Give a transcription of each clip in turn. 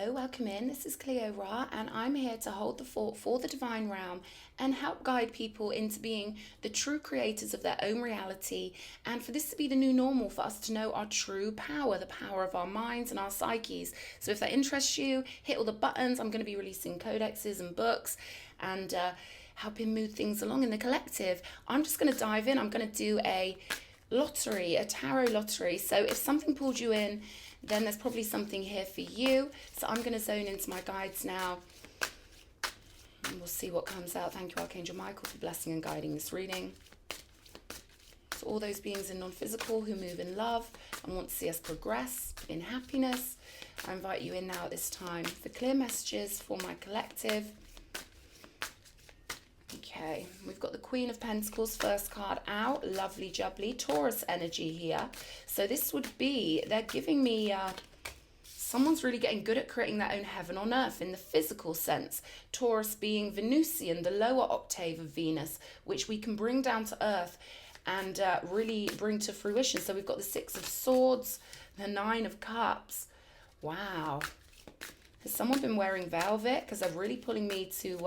Hello, welcome in. This is Cleo Ra, and I'm here to hold the fort for the divine realm and help guide people into being the true creators of their own reality, and for this to be the new normal for us to know our true power, the power of our minds and our psyches. So if that interests you, hit all the buttons. I'm going to be releasing codexes and books and helping move things along in the collective. I'm just going to dive in. I'm going to do a lottery, a tarot lottery. So if something pulled you in, then there's probably something here for you. So I'm going to zone into my guides now, and we'll see what comes out. Thank you, Archangel Michael, for blessing and guiding this reading. So all those beings in non-physical who move in love and want to see us progress in happiness, I invite you in now at this time for clear messages for my collective. Okay, we've got the Queen of Pentacles, first card out. Lovely jubbly Taurus energy here. So this would be, they're giving me, someone's really getting good at creating their own heaven on earth in the physical sense. Taurus being Venusian, the lower octave of Venus, which we can bring down to earth and really bring to fruition. So we've got the Six of Swords, the Nine of Cups. Wow. Has someone been wearing velvet? Because they're really pulling me to...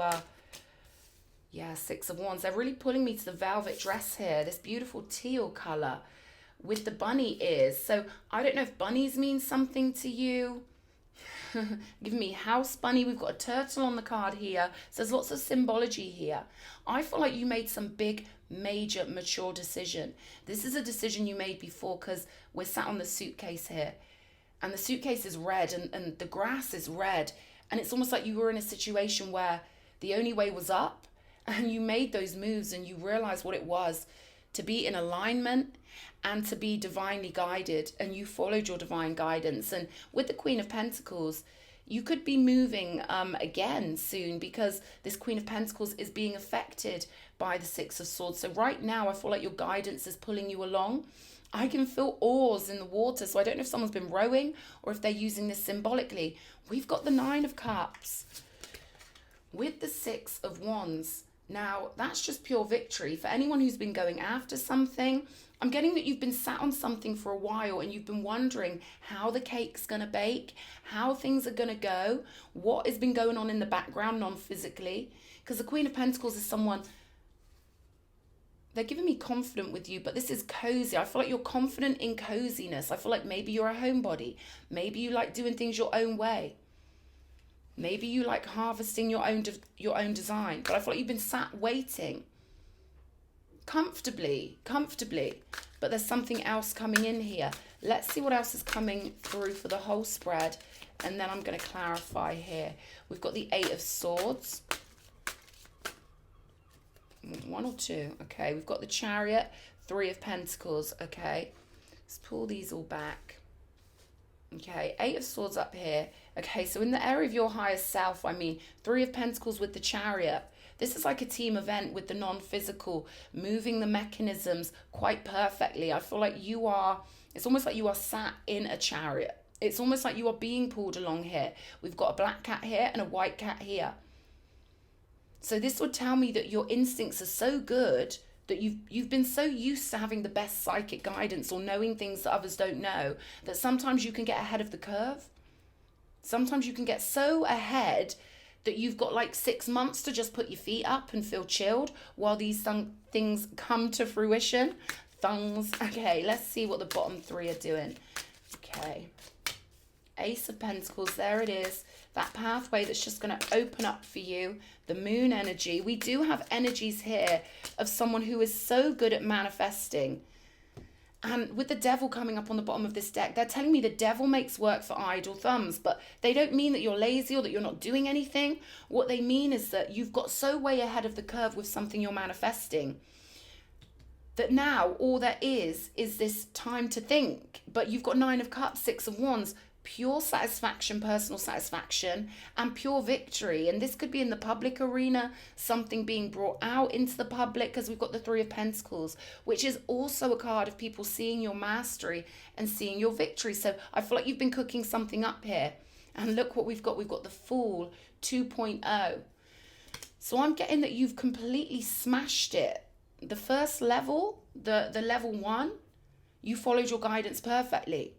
yeah, Six of Wands. They're really pulling me to the velvet dress here. This beautiful teal colour with the bunny ears. So I don't know if bunnies mean something to you. Give me house bunny. We've got a turtle on the card here. So there's lots of symbology here. I feel like you made some big, major, mature decision. This is a decision you made before, because we're sat on the suitcase here. And the suitcase is red and the grass is red. And it's almost like you were in a situation where the only way was up. And you made those moves and you realized what it was to be in alignment and to be divinely guided, and you followed your divine guidance. And with the Queen of Pentacles, you could be moving again soon, because this Queen of Pentacles is being affected by the Six of Swords. So right now I feel like your guidance is pulling you along. I can feel oars in the water, so I don't know if someone's been rowing or if they're using this symbolically. We've got the Nine of Cups with the Six of Wands. Now, that's just pure victory. For anyone who's been going after something, I'm getting that you've been sat on something for a while and you've been wondering how the cake's going to bake, how things are going to go, what has been going on in the background non-physically. Because the Queen of Pentacles is someone, they're giving me confident with you, but this is cozy. I feel like you're confident in coziness. I feel like maybe you're a homebody. Maybe you like doing things your own way. Maybe you like harvesting your own design, but I feel like you've been sat waiting comfortably, but there's something else coming in here. Let's see what else is coming through for the whole spread, and then I'm going to clarify here. We've got the Eight of Swords. One or two. Okay, we've got the Chariot, Three of Pentacles. Okay, let's pull these all back. Okay, Eight of Swords up here. Okay, so in the area of your higher self, I mean, Three of Pentacles with the Chariot. This is like a team event with the non-physical, moving the mechanisms quite perfectly. I feel like you are, it's almost like you are sat in a chariot. It's almost like you are being pulled along here. We've got a black cat here and a white cat here. So this would tell me that your instincts are so good that you've been so used to having the best psychic guidance or knowing things that others don't know, that sometimes you can get ahead of the curve. Sometimes you can get so ahead that you've got like 6 months to just put your feet up and feel chilled while these things come to fruition. Thungs. Okay, let's see what the bottom three are doing. Okay. Ace of Pentacles, there it is. That pathway that's just going to open up for you. The moon energy. We do have energies here of someone who is so good at manifesting. And with the devil coming up on the bottom of this deck, they're telling me the devil makes work for idle thumbs, but they don't mean that you're lazy or that you're not doing anything. What they mean is that you've got so way ahead of the curve with something you're manifesting that now all there is this time to think. But you've got Nine of Cups, Six of Wands, pure satisfaction, personal satisfaction, and pure victory. And this could be in the public arena, something being brought out into the public, because we've got the Three of Pentacles, which is also a card of people seeing your mastery and seeing your victory. So I feel like you've been cooking something up here. And look what we've got. We've got the Fool 2.0. So I'm getting that you've completely smashed it. The first level, the level 1, you followed your guidance perfectly.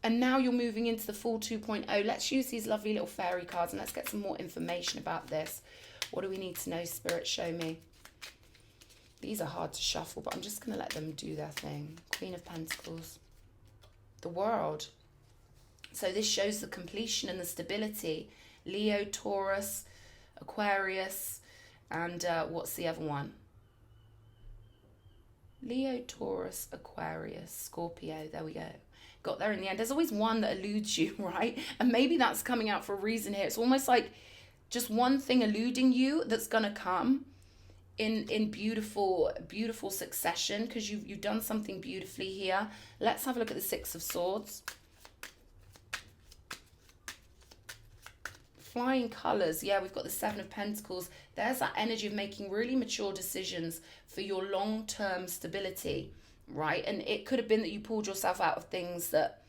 And now you're moving into the full 2.0. Let's use these lovely little fairy cards and let's get some more information about this. What do we need to know, Spirit? Show me. These are hard to shuffle, but I'm just going to let them do their thing. Queen of Pentacles. The World. So this shows the completion and the stability. Leo, Taurus, Aquarius, and what's the other one? Leo, Taurus, Aquarius, Scorpio. There we go. Got there in the end. There's always one that eludes you, right? And maybe that's coming out for a reason here. It's almost like just one thing eluding you that's going to come in beautiful succession, because you've done something beautifully here. Let's have a look at the Six of Swords. Flying colors. Yeah, we've got the Seven of Pentacles. There's that energy of making really mature decisions for your long-term stability, right? And it could have been that you pulled yourself out of things that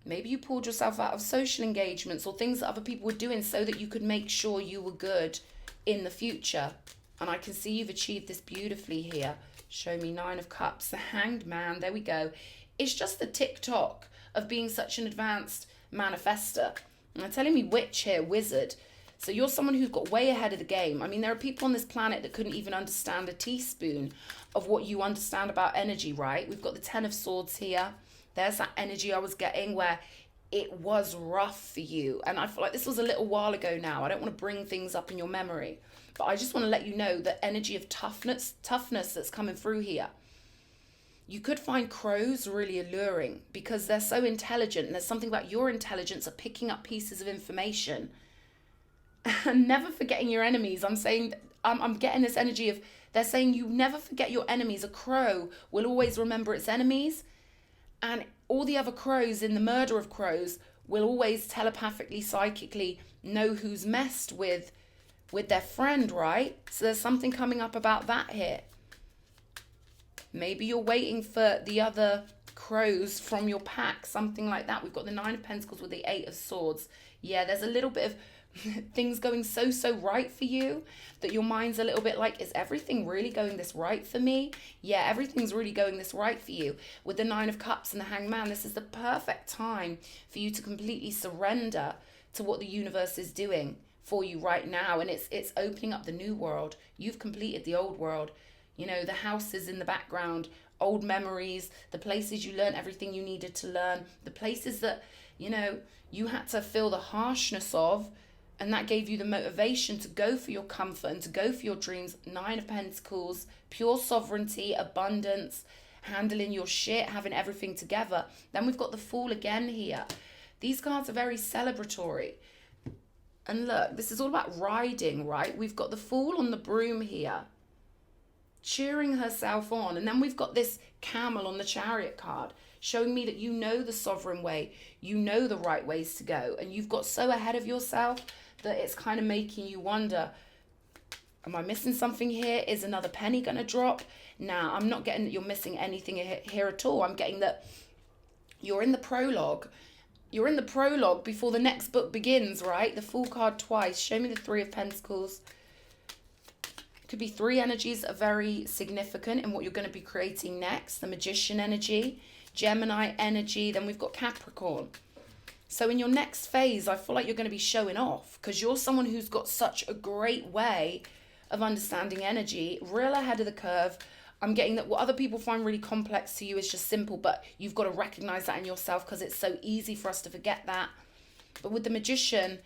maybe you pulled yourself out of social engagements or things that other people were doing so that you could make sure you were good in the future. And I can see you've achieved this beautifully here. Show me Nine of Cups, the Hanged Man. There we go. It's just the TikTok of being such an advanced manifester. And they're telling me witch here, wizard. So you're someone who's got way ahead of the game. I mean, there are people on this planet that couldn't even understand a teaspoon of what you understand about energy, right? We've got the Ten of Swords here. There's that energy I was getting where it was rough for you. And I feel like this was a little while ago now. I don't want to bring things up in your memory, but I just want to let you know the energy of toughness that's coming through here. You could find crows really alluring because they're so intelligent, and there's something about your intelligence of picking up pieces of information and never forgetting your enemies. I'm getting this energy of, they're saying you never forget your enemies. A crow will always remember its enemies, and all the other crows in the murder of crows will always telepathically, psychically know who's messed with their friend, right? So there's something coming up about that here. Maybe you're waiting for the other crows from your pack, something like that. We've got the Nine of Pentacles with the Eight of Swords. Yeah, there's a little bit of things going so right for you that your mind's a little bit like, is everything really going this right for me? Yeah, everything's really going this right for you. With the Nine of Cups and the Hanged Man, this is the perfect time for you to completely surrender to what the universe is doing for you right now. And it's opening up the new world. You've completed the old world. You know, the houses in the background, old memories, the places you learned everything you needed to learn, the places that, you know, you had to feel the harshness of, and that gave you the motivation to go for your comfort and to go for your dreams. Nine of Pentacles, pure sovereignty, abundance, handling your shit, having everything together. Then we've got the Fool again here. These cards are very celebratory. And look, this is all about riding, right? We've got the Fool on the broom here, cheering herself on. And then we've got this Camel on the Chariot card, showing me that you know the sovereign way, you know the right ways to go, and you've got so ahead of yourself that it's kind of making you wonder, am I missing something here? Is another penny going to drop? Nah, I'm not getting that you're missing anything here at all. I'm getting that you're in the prologue. You're in the prologue before the next book begins, right? The Fool card twice. Show me the Three of Pentacles. Could be three energies that are very significant in what you're going to be creating next. The Magician energy, Gemini energy, then we've got Capricorn. So in your next phase, I feel like you're going to be showing off because you're someone who's got such a great way of understanding energy, real ahead of the curve. I'm getting that what other people find really complex to you is just simple, but you've got to recognize that in yourself because it's so easy for us to forget that. But with the Magician,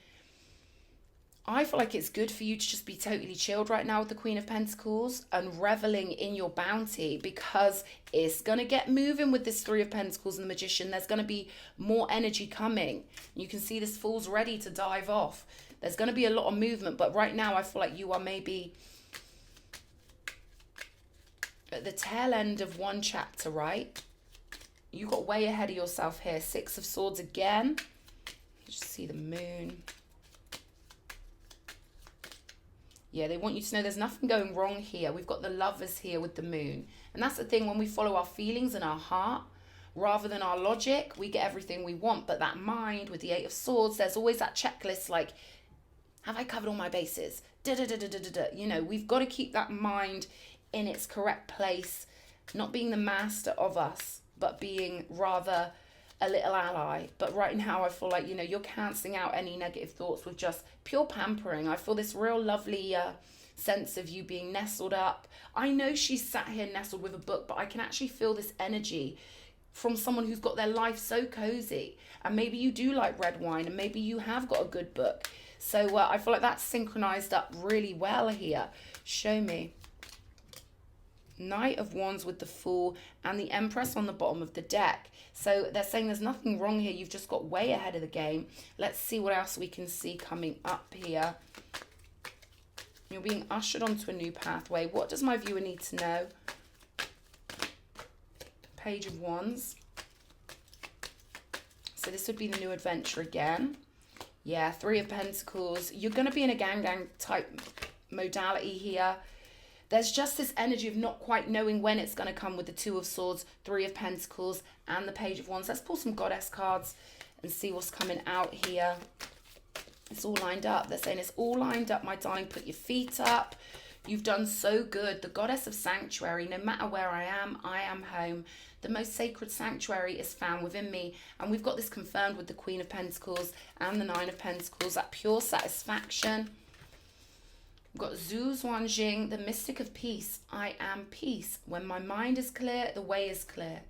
I feel like it's good for you to just be totally chilled right now with the Queen of Pentacles and reveling in your bounty, because it's going to get moving with this Three of Pentacles and the Magician. There's going to be more energy coming. You can see this Fool's ready to dive off. There's going to be a lot of movement, but right now I feel like you are maybe at the tail end of one chapter, right? You got way ahead of yourself here. Six of Swords again. Just see the Moon. Yeah, they want you to know there's nothing going wrong here. We've got the Lovers here with the Moon. And that's the thing, when we follow our feelings and our heart, rather than our logic, we get everything we want. But that mind with the Eight of Swords, there's always that checklist like, have I covered all my bases? You know, we've got to keep that mind in its correct place, not being the master of us, but being rather a little ally. But right now I feel like, you know, you're cancelling out any negative thoughts with just pure pampering. I feel this real lovely sense of you being nestled up. I know she's sat here nestled with a book, but I can actually feel this energy from someone who's got their life so cozy. And maybe you do like red wine, and maybe you have got a good book. So I feel like that's synchronized up really well here. Show me. Knight of Wands with the Fool and the Empress on the bottom of the deck. So they're saying there's nothing wrong here. You've just got way ahead of the game. Let's see what else we can see coming up here. You're being ushered onto a new pathway. What does my viewer need to know? Page of Wands. So this would be the new adventure again. Yeah, Three of Pentacles. You're going to be in a gang type modality here. There's just this energy of not quite knowing when it's going to come with the Two of Swords, Three of Pentacles, and the Page of Wands. Let's pull some Goddess cards and see what's coming out here. It's all lined up. They're saying it's all lined up, my darling. Put your feet up. You've done so good. The Goddess of Sanctuary, no matter where I am home. The most sacred sanctuary is found within me. And we've got this confirmed with the Queen of Pentacles and the Nine of Pentacles. That pure satisfaction. We've got Zhu Xuanjing, the mystic of peace. I am peace. When my mind is clear, the way is clear.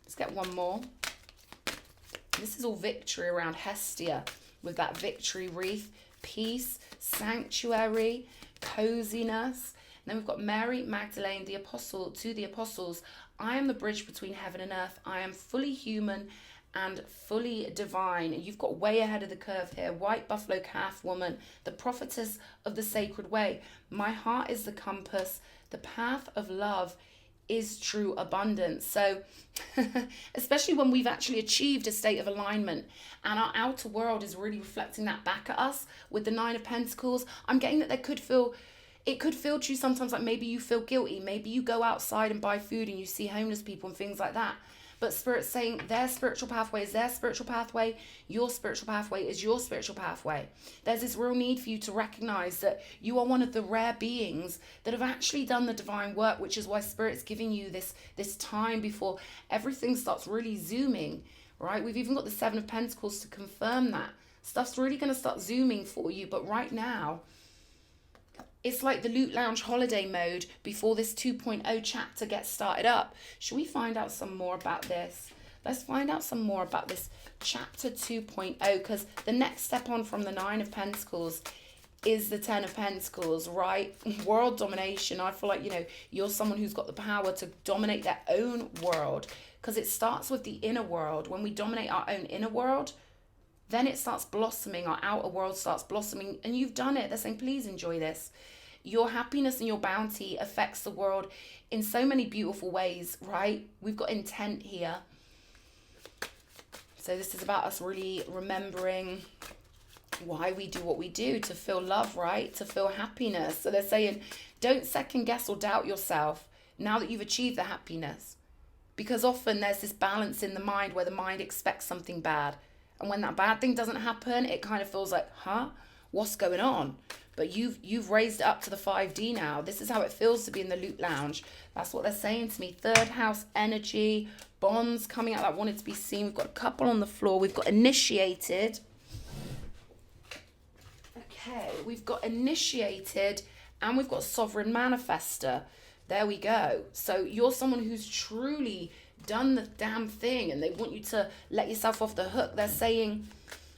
Let's get one more. This is all victory around Hestia with that victory wreath. Peace, sanctuary, coziness. And then we've got Mary Magdalene, the apostle to the apostles. I am the bridge between heaven and earth. I am fully human and fully divine. You've got way ahead of the curve here. White buffalo calf woman, the prophetess of the sacred way. My heart is the compass. The path of love is true abundance. So especially when we've actually achieved a state of alignment and our outer world is really reflecting that back at us with the Nine of Pentacles, I'm getting that it could feel to you sometimes like maybe you feel guilty. Maybe you go outside and buy food and you see homeless people and things like that. But Spirit's saying their spiritual pathway is their spiritual pathway. Your spiritual pathway is your spiritual pathway. There's this real need for you to recognize that you are one of the rare beings that have actually done the divine work, which is why Spirit's giving you this time before everything starts really zooming, right? We've even got the Seven of Pentacles to confirm that. Stuff's really going to start zooming for you. But right now, it's like the Loot Lounge holiday mode before this 2.0 chapter gets started up. Should we find out some more about this? Let's find out some more about this chapter 2.0, because the next step on from the Nine of Pentacles is the Ten of Pentacles, right? World domination. I feel like, you know, you're someone who's got the power to dominate their own world, because it starts with the inner world. When we dominate our own inner world, then it starts blossoming. Our outer world starts blossoming, and you've done it. They're saying, please enjoy this. Your happiness and your bounty affects the world in so many beautiful ways, right? We've got intent here. So this is about us really remembering why we do what we do, to feel love, right? To feel happiness. So they're saying, don't second guess or doubt yourself now that you've achieved the happiness. Because often there's this balance in the mind where the mind expects something bad. And when that bad thing doesn't happen, it kind of feels like, huh? What's going on? But you've raised it up to the 5D now. This is how it feels to be in the Loot Lounge. That's what they're saying to me. Third house energy, bonds coming out that wanted to be seen. We've got a couple on the floor. We've got initiated. Okay, we've got initiated and we've got sovereign manifester. There we go. So you're someone who's truly done the damn thing and they want you to let yourself off the hook. They're saying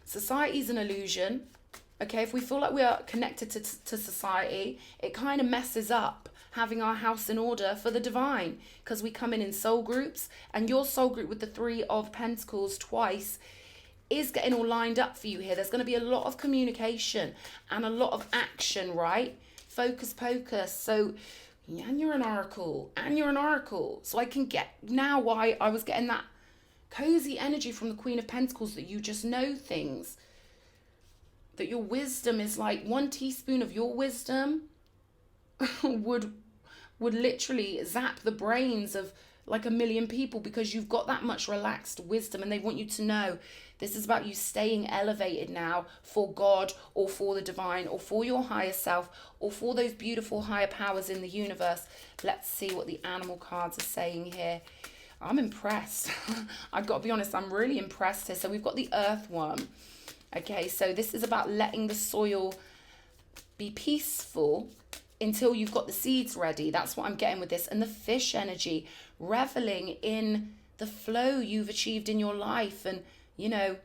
society's an illusion. Okay, if we feel like we are connected to society, it kind of messes up having our house in order for the divine, because we come in soul groups, and your soul group with the Three of Pentacles twice is getting all lined up for you here. There's going to be a lot of communication and a lot of action, right? Focus pocus. So, and you're an oracle, and you're an oracle. So I can get now why I was getting that cozy energy from the Queen of Pentacles, that you just know things. That your wisdom is like 1 teaspoon of your wisdom would literally zap the brains of like 1 million people, because you've got that much relaxed wisdom, and they want you to know this is about you staying elevated now for God or for the divine or for your higher self or for those beautiful higher powers in the universe. Let's see what the animal cards are saying here. I'm impressed. I've got to be honest, I'm really impressed here. So we've got the earthworm. Okay, so this is about letting the soil be peaceful until you've got the seeds ready. That's what I'm getting with this. And the fish energy, reveling in the flow you've achieved in your life. And, you know,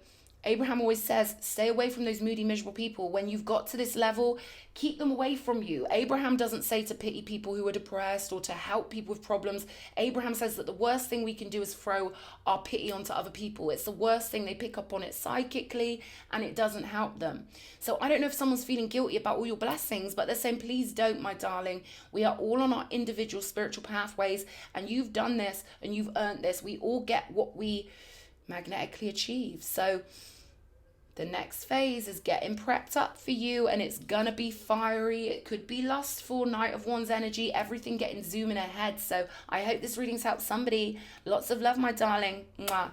Abraham always says, stay away from those moody, miserable people. When you've got to this level, keep them away from you. Abraham doesn't say to pity people who are depressed or to help people with problems. Abraham says that the worst thing we can do is throw our pity onto other people. It's the worst thing. They pick up on it psychically and it doesn't help them. So I don't know if someone's feeling guilty about all your blessings, but they're saying, please don't, my darling. We are all on our individual spiritual pathways, and you've done this and you've earned this. We all get what we magnetically achieve. So the next phase is getting prepped up for you, and it's gonna be fiery. It could be lustful, Knight of Wands energy, everything getting zooming ahead. So I hope this reading's helped somebody. Lots of love, my darling. Mwah.